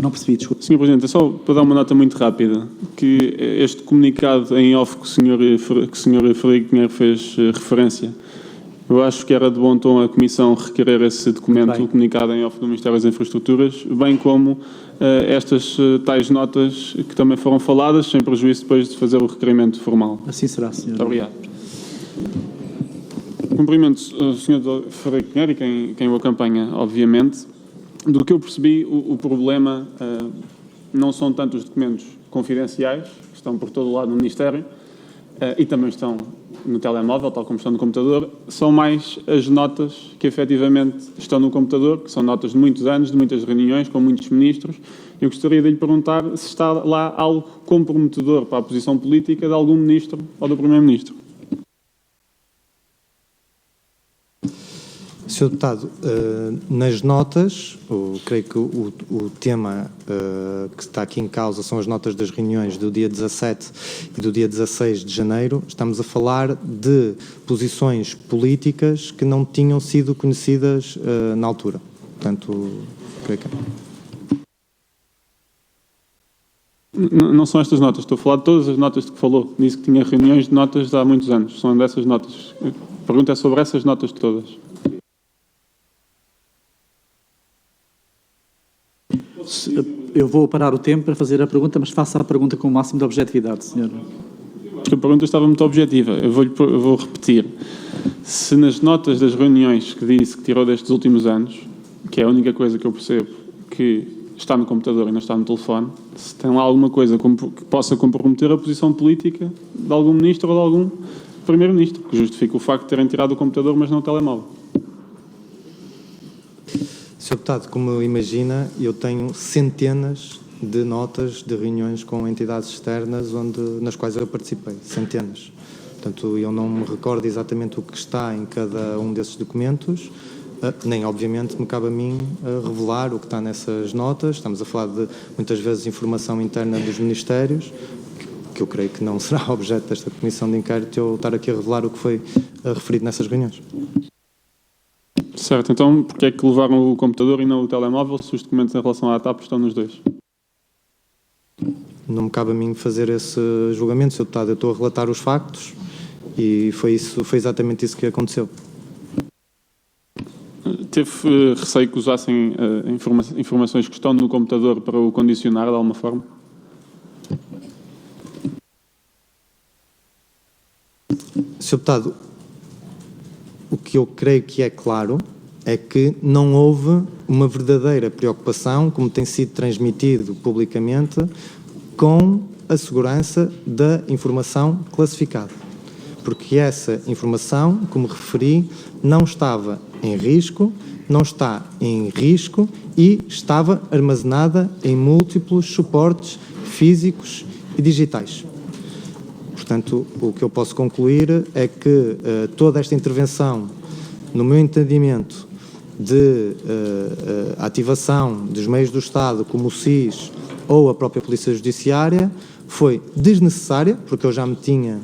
Não percebi, desculpe. Sr. Presidente, é só para dar uma nota muito rápida, que este comunicado em off que o Sr. Frederico Pinheiro fez referência, eu acho que era de bom tom a Comissão requerer esse documento, o comunicado em off do Ministério das Infraestruturas, bem como estas tais notas que também foram faladas, sem prejuízo depois de fazer o requerimento formal. Assim será, Sr. Muito obrigado. Cumprimento o Sr. Frederico Pinheiro e quem o acompanha, obviamente. Do que eu percebi, o problema não são tanto os documentos confidenciais, que estão por todo o lado no Ministério, e também estão no telemóvel, tal como estão no computador, são mais as notas que efetivamente estão no computador, que são notas de muitos anos, de muitas reuniões com muitos ministros. Eu gostaria de lhe perguntar se está lá algo comprometedor para a posição política de algum ministro ou do Primeiro-Ministro. Sr. Deputado, nas notas, creio que o tema que está aqui em causa são as notas das reuniões do dia 17 e do dia 16 de janeiro. Estamos a falar de posições políticas que não tinham sido conhecidas na altura. Portanto, creio que... Não são estas notas, estou a falar de todas as notas de que falou. Disse que tinha reuniões de notas de há muitos anos. São dessas notas. A pergunta é sobre essas notas todas. Eu vou parar o tempo para fazer a pergunta, mas faça a pergunta com o máximo de objetividade, senhor. A pergunta estava muito objetiva. Eu vou repetir. Se nas notas das reuniões que disse que tirou destes últimos anos, que é a única coisa que eu percebo que está no computador e não está no telefone, se tem lá alguma coisa que possa comprometer a posição política de algum ministro ou de algum primeiro-ministro, que justifique o facto de terem tirado o computador, mas não o telemóvel. Sr. Deputado, como imagina, eu tenho centenas de notas de reuniões com entidades externas nas quais eu participei, centenas. Portanto, eu não me recordo exatamente o que está em cada um desses documentos, nem, obviamente, me cabe a mim revelar o que está nessas notas. Estamos a falar de, muitas vezes, informação interna dos ministérios, que eu creio que não será objeto desta comissão de inquérito eu estar aqui a revelar o que foi referido nessas reuniões. Certo, então porque é que levaram o computador e não o telemóvel se os documentos em relação à TAP estão nos dois? Não me cabe a mim fazer esse julgamento, Sr. Deputado. Eu estou a relatar os factos e foi exatamente isso que aconteceu. Teve receio que usassem informações que estão no computador para o condicionar de alguma forma? Sr. Deputado, o que eu creio que é claro é que não houve uma verdadeira preocupação, como tem sido transmitido publicamente, com a segurança da informação classificada. Porque essa informação, como referi, não estava em risco, não está em risco e estava armazenada em múltiplos suportes físicos e digitais. Portanto, o que eu posso concluir é que toda esta intervenção, no meu entendimento, de ativação dos meios do Estado, como o SIS ou a própria Polícia Judiciária, foi desnecessária, porque eu já me tinha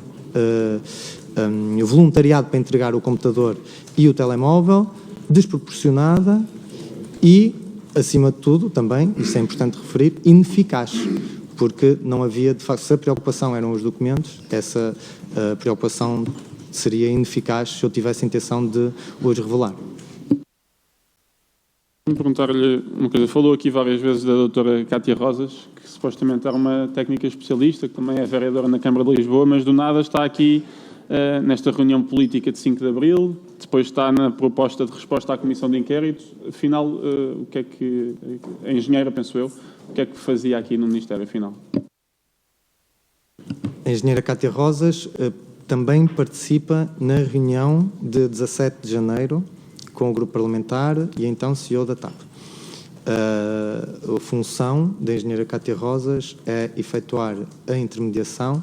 voluntariado para entregar o computador e o telemóvel, desproporcionada e, acima de tudo, também, isso é importante referir, ineficaz, porque não havia, de facto, se a preocupação eram os documentos, essa preocupação seria ineficaz se eu tivesse a intenção de os revelar. Vou perguntar-lhe uma coisa. Falou aqui várias vezes da doutora Cátia Rosas, que supostamente era uma técnica especialista, que também é vereadora na Câmara de Lisboa, mas do nada está aqui nesta reunião política de 5 de Abril, depois está na proposta de resposta à Comissão de Inquérito. Afinal, o que é que a engenheira, penso eu, o que é que fazia aqui no Ministério, afinal? A engenheira Cátia Rosas também participa na reunião de 17 de janeiro com o grupo parlamentar e então CEO da TAP. A função da engenheira Cátia Rosas é efetuar a intermediação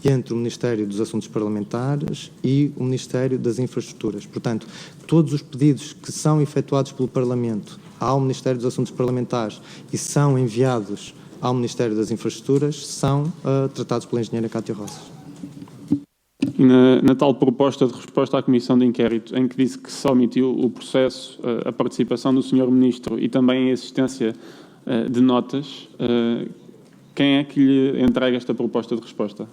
entre o Ministério dos Assuntos Parlamentares e o Ministério das Infraestruturas. Portanto, todos os pedidos que são efetuados pelo Parlamento ao Ministério dos Assuntos Parlamentares e são enviados ao Ministério das Infraestruturas são tratados pela engenheira Cátia Rosas. E na tal proposta de resposta à Comissão de Inquérito, em que disse que só omitiu o processo, a participação do Sr. Ministro e também a existência de notas, quem é que lhe entrega esta proposta de resposta?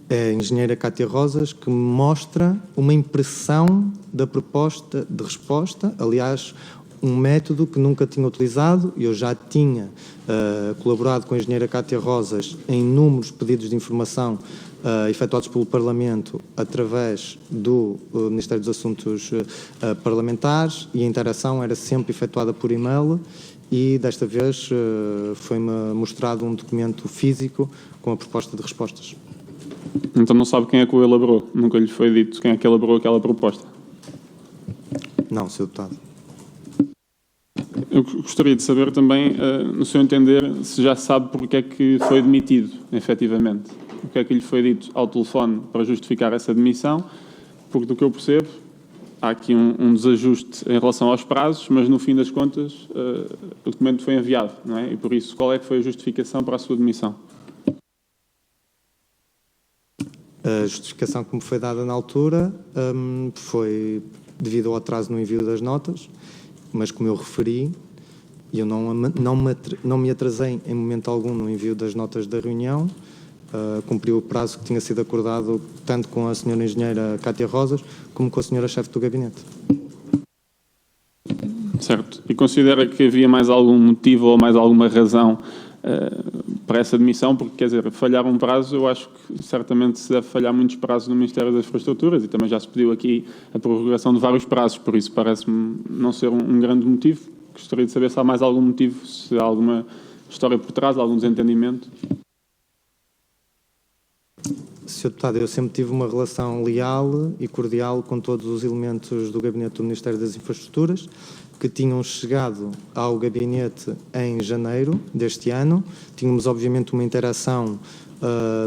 É a engenheira Cátia Rosas, que me mostra uma impressão da proposta de resposta, aliás, um método que nunca tinha utilizado. Eu já tinha colaborado com a engenheira Cátia Rosas em inúmeros pedidos de informação efetuados pelo Parlamento através do Ministério dos Assuntos Parlamentares, e a interação era sempre efetuada por e-mail, e desta vez foi-me mostrado um documento físico com a proposta de respostas. Então não sabe quem é que o elaborou? Nunca lhe foi dito quem é que elaborou aquela proposta? Não, Sr. Deputado. Eu gostaria de saber também, no seu entender, se já sabe porque é que foi demitido, efetivamente. O que é que lhe foi dito ao telefone para justificar essa demissão? Porque, do que eu percebo, há aqui um desajuste em relação aos prazos, mas, no fim das contas, o documento foi enviado, não é? E, por isso, qual é que foi a justificação para a sua demissão? A justificação que me foi dada na altura foi devido ao atraso no envio das notas, mas, como eu referi, eu não me atrasei em momento algum no envio das notas da reunião, cumpri o prazo que tinha sido acordado tanto com a senhora engenheira Cátia Rosas como com a senhora chefe do gabinete. Certo. E considera que havia mais algum motivo ou mais alguma razão para essa demissão? Porque, quer dizer, falhar um prazo, eu acho que certamente se deve falhar muitos prazos no Ministério das Infraestruturas, e também já se pediu aqui a prorrogação de vários prazos, por isso parece-me não ser um grande motivo. Gostaria de saber se há mais algum motivo, se há alguma história por trás, algum desentendimento. Sr. Deputado, eu sempre tive uma relação leal e cordial com todos os elementos do Gabinete do Ministério das Infraestruturas, que tinham chegado ao gabinete em janeiro deste ano. Tínhamos, obviamente, uma interação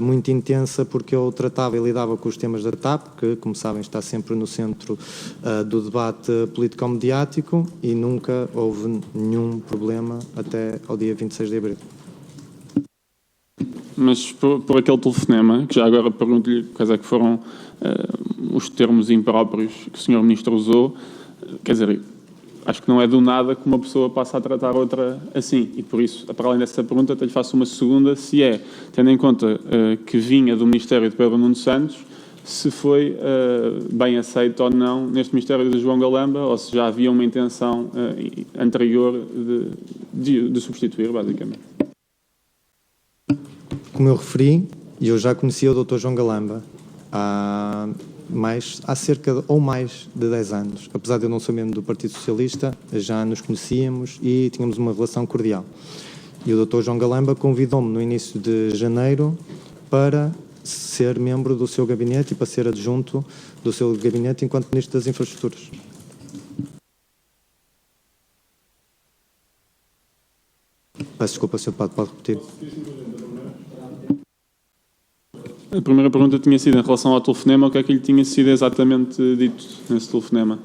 muito intensa, porque eu tratava e lidava com os temas da TAP, que, como sabem, está sempre no centro do debate político-mediático, e nunca houve nenhum problema até ao dia 26 de abril. Mas por aquele telefonema, que já agora pergunto-lhe quais é que foram os termos impróprios que o Sr. Ministro usou, quer dizer, acho que não é do nada que uma pessoa passa a tratar outra assim. E por isso, para além dessa pergunta, até lhe faço uma segunda, se é, tendo em conta que vinha do Ministério de Pedro Nuno Santos, se foi bem aceito ou não neste Ministério de João Galamba, ou se já havia uma intenção anterior de substituir, basicamente. Como eu referi, eu já conhecia o Dr. João Galamba há cerca ou mais de 10 anos. Apesar de eu não ser membro do Partido Socialista, já nos conhecíamos e tínhamos uma relação cordial. E o Dr. João Galamba convidou-me no início de janeiro para ser membro do seu gabinete e para ser adjunto do seu gabinete enquanto Ministro das Infraestruturas. Peço desculpa, Sr. Deputado, pode repetir? A primeira pergunta tinha sido em relação ao telefonema, o que é que lhe tinha sido exatamente dito nesse telefonema?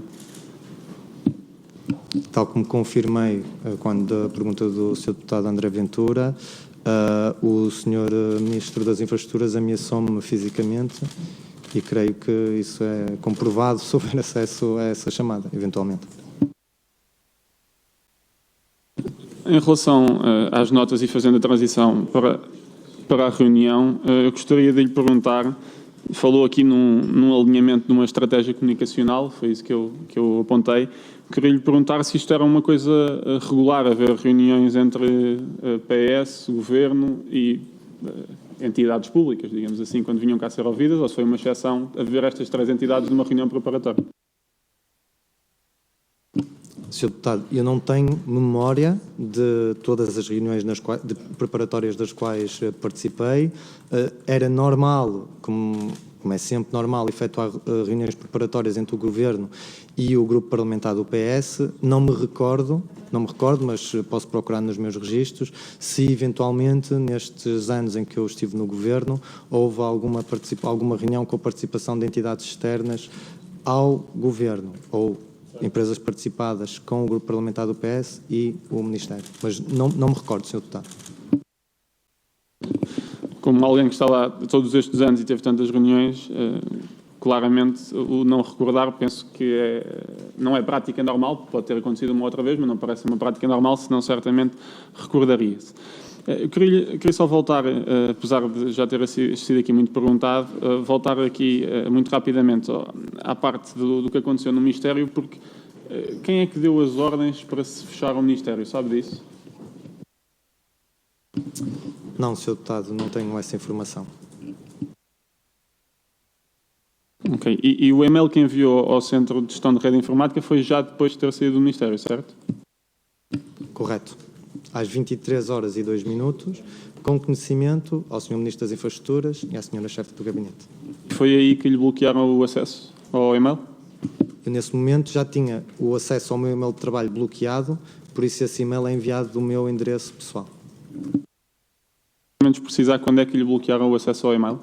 Tal como confirmei quando a pergunta do Sr. Deputado André Ventura, o Sr. Ministro das Infraestruturas ameaçou-me fisicamente, e creio que isso é comprovado se houver acesso a essa chamada, eventualmente. Em relação às notas e fazendo a transição para a reunião, eu gostaria de lhe perguntar, falou aqui num alinhamento de uma estratégia comunicacional, foi isso que eu apontei, queria lhe perguntar se isto era uma coisa regular, haver reuniões entre PS, Governo e entidades públicas, digamos assim, quando vinham cá a ser ouvidas, ou se foi uma exceção haver estas três entidades numa reunião preparatória? Sr. Deputado, eu não tenho memória de todas as reuniões preparatórias das quais participei. Era normal, como é sempre normal, efetuar reuniões preparatórias entre o Governo e o Grupo Parlamentar do PS. Não me recordo, mas posso procurar nos meus registros, se eventualmente, nestes anos em que eu estive no Governo, houve alguma reunião com a participação de entidades externas ao Governo, ou empresas participadas com o Grupo Parlamentar do PS e o Ministério. Mas não me recordo, Sr. Deputado. Como alguém que está lá todos estes anos e teve tantas reuniões, claramente o não recordar, penso que não é prática normal, pode ter acontecido uma outra vez, mas não parece uma prática normal, senão certamente recordaria-se. Eu queria só voltar, apesar de já ter sido aqui muito perguntado, voltar aqui muito rapidamente à parte do que aconteceu no Ministério, porque quem é que deu as ordens para se fechar o Ministério, sabe disso? Não, Sr. Deputado, não tenho essa informação. Ok. E o e-mail que enviou ao Centro de Gestão de Rede Informática foi já depois de ter saído do Ministério, certo? Correto. Às 23h02, com conhecimento ao Sr. Ministro das Infraestruturas e à Sra. Chefe do Gabinete. Foi aí que lhe bloquearam o acesso ao e-mail? Eu, nesse momento, já tinha o acesso ao meu e-mail de trabalho bloqueado, por isso esse e-mail é enviado do meu endereço pessoal. Menos precisar quando é que lhe bloquearam o acesso ao e-mail?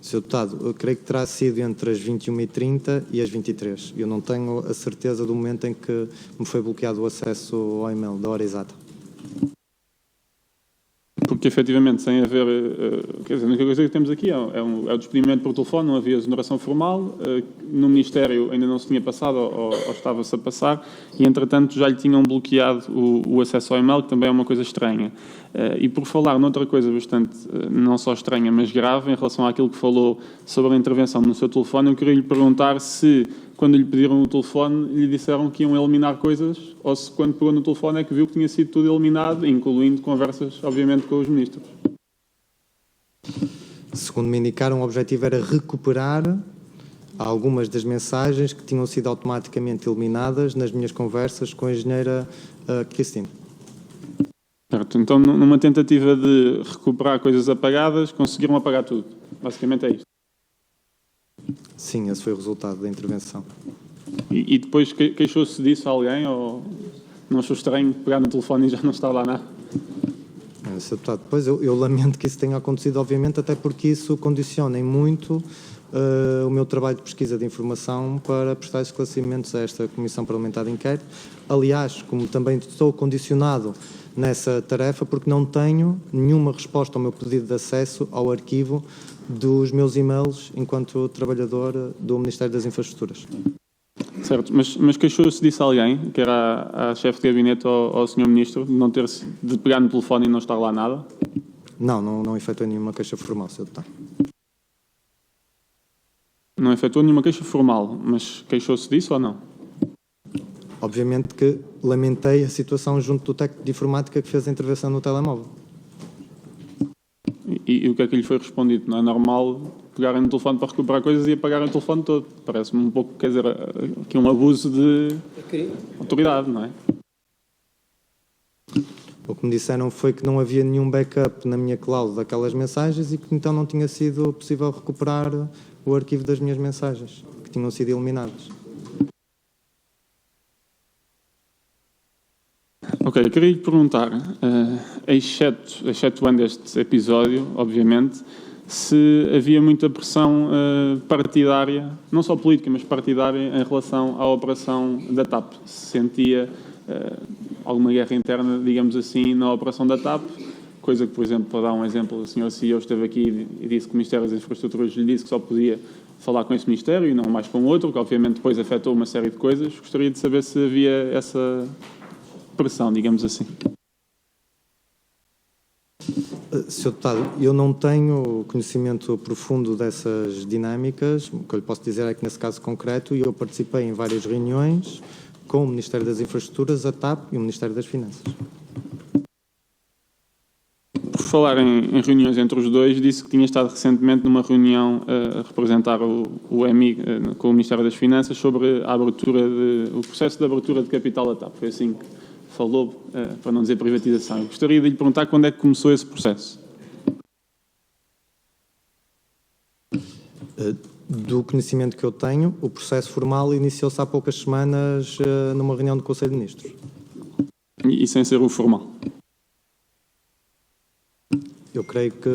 Sr. Deputado, eu creio que terá sido entre as 21h30 e as 23h. Eu não tenho a certeza do momento em que me foi bloqueado o acesso ao e-mail, da hora exata. Porque, efetivamente, sem haver... quer dizer, a única coisa que temos aqui é o despedimento por telefone, não havia exoneração formal, no Ministério ainda não se tinha passado ou estava-se a passar, e, entretanto, já lhe tinham bloqueado o acesso ao e-mail, que também é uma coisa estranha. E por falar noutra coisa bastante, não só estranha, mas grave, em relação àquilo que falou sobre a intervenção no seu telefone, eu queria lhe perguntar se, quando lhe pediram o telefone, lhe disseram que iam eliminar coisas, ou se, quando pegou no telefone, é que viu que tinha sido tudo eliminado, incluindo conversas, obviamente, com os ministros. Segundo me indicaram, o objetivo era recuperar algumas das mensagens que tinham sido automaticamente eliminadas nas minhas conversas com a engenheira Cristina. Certo. Então, numa tentativa de recuperar coisas apagadas, conseguiram apagar tudo. Basicamente é isto. Sim, esse foi o resultado da intervenção. E depois queixou-se disso a alguém, ou não achou estranho pegar no telefone e já não está lá nada? Sr. Deputado, depois eu lamento que isso tenha acontecido, obviamente, até porque isso condiciona em muito o meu trabalho de pesquisa de informação para prestar esclarecimentos a esta Comissão Parlamentar de Inquérito. Aliás, como também estou condicionado nessa tarefa, porque não tenho nenhuma resposta ao meu pedido de acesso ao arquivo dos meus e-mails enquanto trabalhador do Ministério das Infraestruturas. Certo, mas queixou-se disso a alguém, que era a chefe de gabinete ao Sr. Ministro, de pegar no telefone e não estar lá nada? Não efetuei nenhuma queixa formal, Sr. Deputado. Não efetuou nenhuma queixa formal, mas queixou-se disso ou não? Obviamente que lamentei a situação junto do técnico de informática que fez a intervenção no telemóvel. E o que é que lhe foi respondido? Não é normal pegarem no telefone para recuperar coisas e apagarem o telefone todo? Parece-me um pouco, quer dizer, aqui um abuso de autoridade, não é? O que me disseram foi que não havia nenhum backup na minha cloud daquelas mensagens e que então não tinha sido possível recuperar o arquivo das minhas mensagens, que tinham sido eliminadas. Ok, eu queria lhe perguntar, excetuando este episódio, obviamente, se havia muita pressão partidária, não só política, mas partidária, em relação à operação da TAP. Se sentia alguma guerra interna, digamos assim, na operação da TAP, coisa que, por exemplo, para dar um exemplo, o Sr. CEO esteve aqui e disse que o Ministério das Infraestruturas lhe disse que só podia falar com esse Ministério e não mais com outro, que obviamente depois afetou uma série de coisas. Gostaria de saber se havia essa pressão, digamos assim. Sr. Deputado, eu não tenho conhecimento profundo dessas dinâmicas. O que eu lhe posso dizer é que, nesse caso concreto, eu participei em várias reuniões com o Ministério das Infraestruturas, a TAP e o Ministério das Finanças. Por falar em reuniões entre os dois, disse que tinha estado recentemente numa reunião a representar o EMI com o Ministério das Finanças sobre o processo de abertura de capital da TAP. Foi assim que falou, para não dizer privatização. Eu gostaria de lhe perguntar quando é que começou esse processo. Do conhecimento que eu tenho, o processo formal iniciou-se há poucas semanas numa reunião do Conselho de Ministros. E sem ser o formal? Eu creio que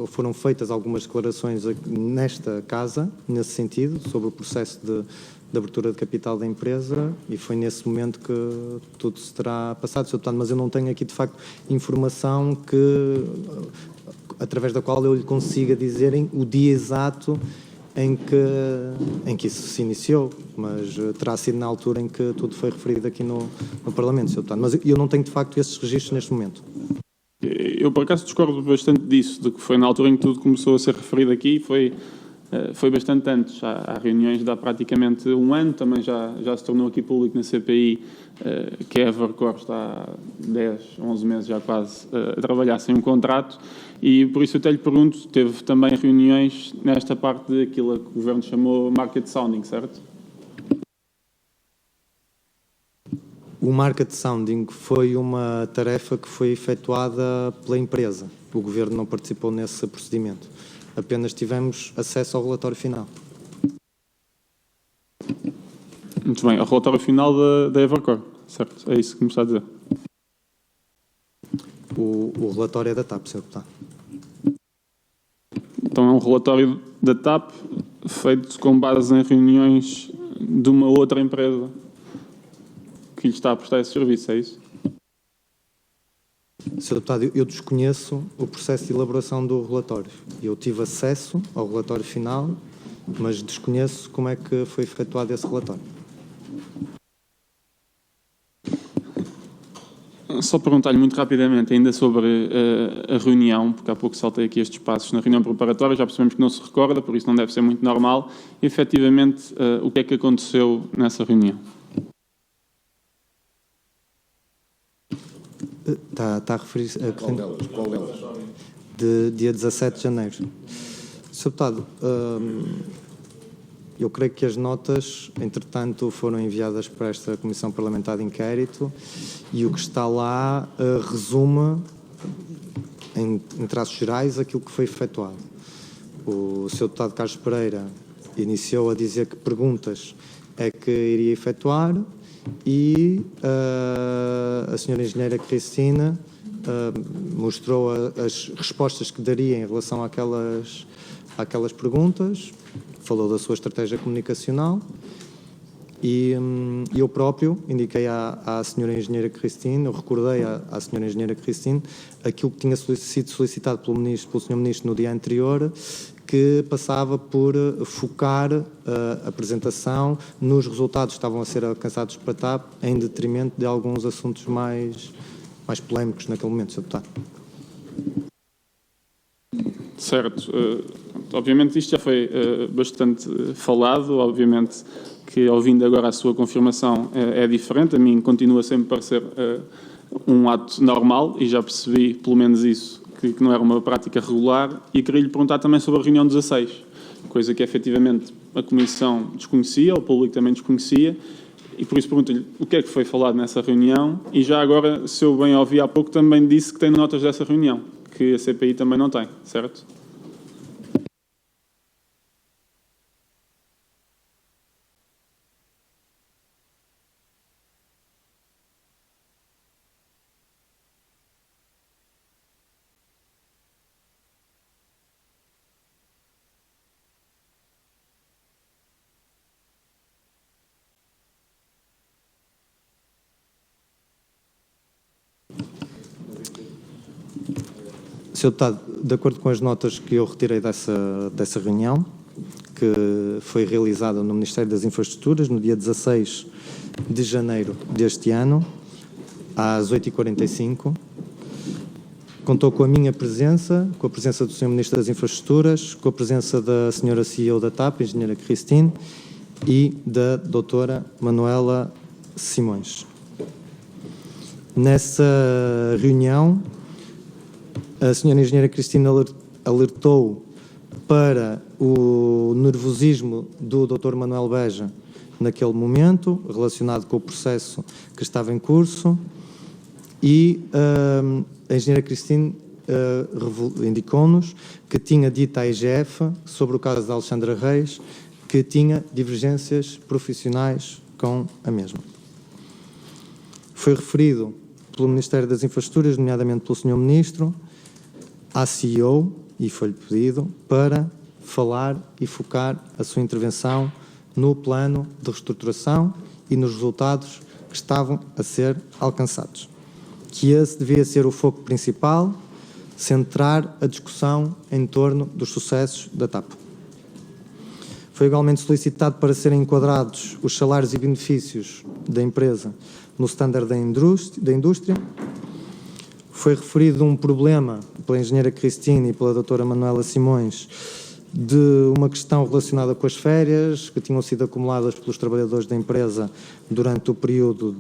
foram feitas algumas declarações nesta casa, nesse sentido, sobre o processo de abertura de capital da empresa, e foi nesse momento que tudo se terá passado, Sr. Deputado, mas eu não tenho aqui, de facto, informação que através da qual eu lhe consiga dizer o dia exato em que isso se iniciou, mas terá sido na altura em que tudo foi referido aqui no Parlamento, Sr. Deputado. Mas eu não tenho, de facto, esses registros neste momento. Eu, por acaso, discordo bastante disso, de que foi na altura em que tudo começou a ser referido aqui, foi bastante antes. Há reuniões de há praticamente um ano, também já se tornou aqui público na CPI, que a Evercore está há 10, 11 meses já quase a trabalhar sem um contrato, e por isso eu até lhe pergunto, teve também reuniões nesta parte daquilo que o Governo chamou market sounding, certo? O market sounding foi uma tarefa que foi efetuada pela empresa. O Governo não participou nesse procedimento. Apenas tivemos acesso ao relatório final. Muito bem, ao relatório final da Evercore, certo? É isso que me está a dizer. O relatório é da TAP, Sr. Deputado. Então é um relatório da TAP feito com base em reuniões de uma outra empresa que lhe está a prestar esse serviço, é isso? Sr. Deputado, eu desconheço o processo de elaboração do relatório. Eu tive acesso ao relatório final, mas desconheço como é que foi efetuado esse relatório. Só perguntar-lhe muito rapidamente ainda sobre a reunião, porque há pouco saltei aqui estes passos na reunião preparatória, já percebemos que não se recorda, por isso não deve ser muito normal. E, efetivamente, o que é que aconteceu nessa reunião? Está a referir-se a Qual delas? de dia 17 de janeiro. Sr. Deputado, eu creio que as notas, entretanto, foram enviadas para esta Comissão Parlamentar de Inquérito e o que está lá resume, em traços gerais, aquilo que foi efetuado. O Sr. Deputado Carlos Pereira iniciou a dizer que perguntas é que iria efetuar e a Sra. Engenheira Cristina mostrou as respostas que daria em relação àquelas perguntas, falou da sua estratégia comunicacional e eu próprio indiquei à Sra. Engenheira Cristina, eu recordei à Sra. Engenheira Cristina aquilo que tinha sido solicitado pelo Sr. Ministro no dia anterior, que passava por focar a apresentação nos resultados que estavam a ser alcançados para a TAP, em detrimento de alguns assuntos mais polémicos naquele momento, Sr. Deputado. Certo. Obviamente isto já foi bastante falado, obviamente que ouvindo agora a sua confirmação é diferente, a mim continua sempre a parecer um ato normal e já percebi pelo menos isso, que não era uma prática regular, e queria lhe perguntar também sobre a reunião 16, coisa que efetivamente a Comissão desconhecia, o público também desconhecia, e por isso pergunto-lhe o que é que foi falado nessa reunião, e já agora, se eu bem ouvi há pouco, também disse que tem notas dessa reunião, que a CPI também não tem, certo? Sr. Deputado, de acordo com as notas que eu retirei dessa reunião, que foi realizada no Ministério das Infraestruturas no dia 16 de janeiro deste ano, às 8h45, contou com a minha presença, com a presença do Sr. Ministro das Infraestruturas, com a presença da Sra. CEO da TAP, Engenheira Cristina, e da Doutora Manuela Simões. Nessa reunião, a Sra. Engenheira Cristina alertou para o nervosismo do Dr. Manuel Beja naquele momento, relacionado com o processo que estava em curso, e a Engenheira Cristina indicou-nos que tinha dito à IGF, sobre o caso da Alexandra Reis, que tinha divergências profissionais com a mesma. Foi referido pelo Ministério das Infraestruturas, nomeadamente pelo Sr. Ministro, à CEO, e foi-lhe pedido para falar e focar a sua intervenção no plano de reestruturação e nos resultados que estavam a ser alcançados. Que esse devia ser o foco principal centrar a discussão em torno dos sucessos da TAP. Foi igualmente solicitado para serem enquadrados os salários e benefícios da empresa no standard da indústria. Foi referido um problema pela engenheira Cristina e pela doutora Manuela Simões de uma questão relacionada com as férias que tinham sido acumuladas pelos trabalhadores da empresa durante o período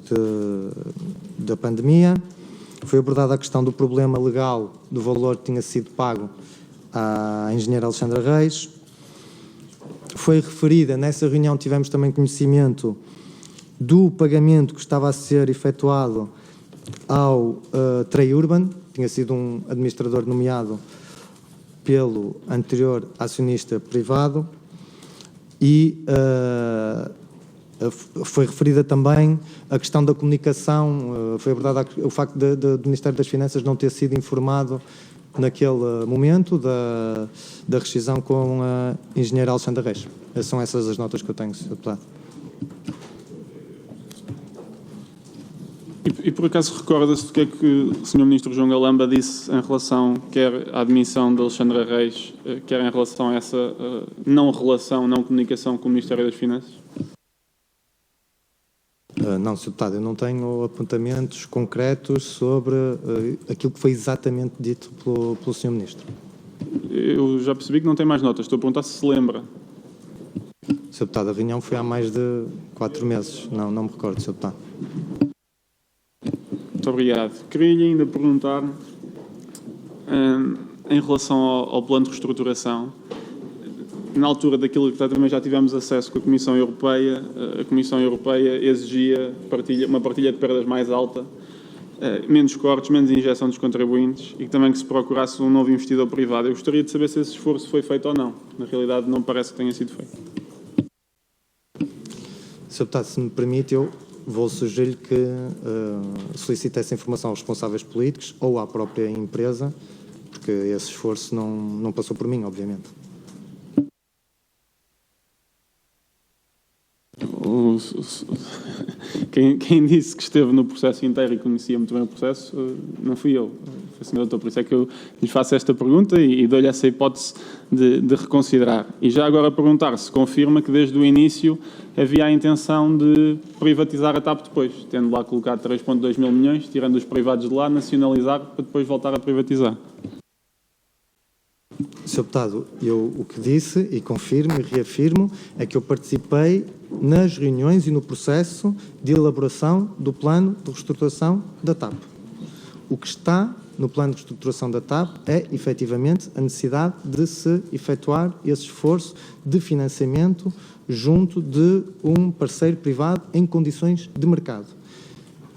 da pandemia. Foi abordada a questão do problema legal do valor que tinha sido pago à engenheira Alexandra Reis. Foi referida, nessa reunião tivemos também conhecimento do pagamento que estava a ser efetuado ao Trey Urban, tinha sido um administrador nomeado pelo anterior acionista privado, e foi referida também a questão da comunicação, foi abordado o facto do Ministério das Finanças não ter sido informado naquele momento da rescisão com a engenheira Alexandra Reis. São essas as notas que eu tenho, Sr. Deputado. E por acaso recorda-se do que é que o Sr. Ministro João Galamba disse em relação quer à admissão de Alexandra Reis, quer em relação a essa não comunicação com o Ministério das Finanças? Não, Sr. Deputado, eu não tenho apontamentos concretos sobre aquilo que foi exatamente dito pelo Sr. Ministro. Eu já percebi que não tem mais notas. Estou a perguntar se lembra. Sr. Deputado, a reunião foi há mais de 4 meses. Não me recordo, Sr. Deputado. Muito obrigado. Queria-lhe ainda perguntar, em relação ao plano de reestruturação, na altura daquilo que também já tivemos acesso com a Comissão Europeia, a Comissão Europeia exigia uma partilha de perdas mais alta, menos cortes, menos injeção dos contribuintes e também que se procurasse um novo investidor privado. Eu gostaria de saber se esse esforço foi feito ou não. Na realidade, não parece que tenha sido feito. Sr. Deputado, se me permite, eu vou sugerir que solicite essa informação aos responsáveis políticos ou à própria empresa, porque esse esforço não passou por mim, obviamente. Quem disse que esteve no processo inteiro e conhecia muito bem o processo, não fui eu, foi o Sr. Doutor. Por isso é que eu lhe faço esta pergunta e dou-lhe essa hipótese de reconsiderar. E já agora perguntar se confirma que desde o início havia a intenção de privatizar a TAP depois, tendo lá colocado 3,2 mil milhões, tirando os privados de lá, nacionalizar para depois voltar a privatizar. Sr. Deputado, eu o que disse, e confirmo e reafirmo, é que eu participei nas reuniões e no processo de elaboração do plano de reestruturação da TAP. O que está no plano de reestruturação da TAP é, efetivamente, a necessidade de se efetuar esse esforço de financiamento junto de um parceiro privado em condições de mercado.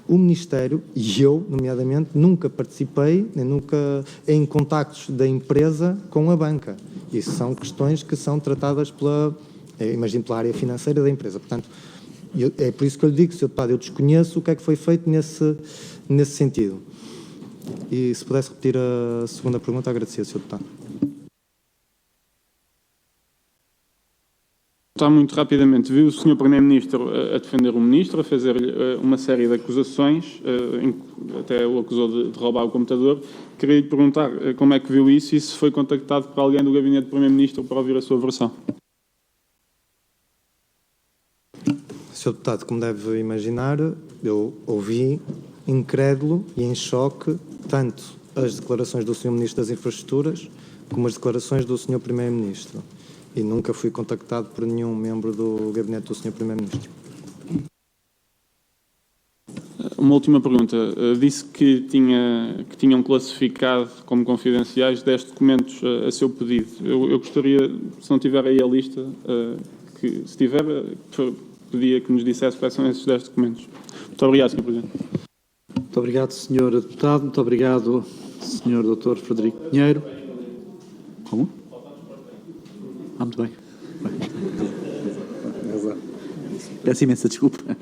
O Ministério, e eu, nomeadamente, nunca participei, nem nunca em contactos da empresa com a banca. Isso são questões que são tratadas pela área financeira da empresa. Portanto, é por isso que eu lhe digo, Sr. Deputado, eu desconheço o que é que foi feito nesse sentido. E se pudesse repetir a segunda pergunta, agradecia, Sr. Deputado. Está muito rapidamente. Viu o Sr. Primeiro-Ministro a defender o Ministro, a fazer-lhe uma série de acusações, até o acusou de roubar o computador. Queria lhe perguntar como é que viu isso e se foi contactado por alguém do Gabinete do Primeiro-Ministro para ouvir a sua versão. Sr. Deputado, como deve imaginar, eu ouvi incrédulo e em choque tanto as declarações do Sr. Ministro das Infraestruturas como as declarações do Sr. Primeiro-Ministro. E nunca fui contactado por nenhum membro do gabinete do Sr. Primeiro-Ministro. Uma última pergunta. Disse que tinham classificado como confidenciais 10 documentos a seu pedido. Eu gostaria, se não tiver aí a lista, que se tiver, pedia que nos dissesse quais são esses 10 documentos. Muito obrigado, Sr. Presidente. Muito obrigado, Sr. Deputado. Muito obrigado, Sr. Dr. Frederico Pinheiro. Como? Muito bem. Peço imensa desculpa.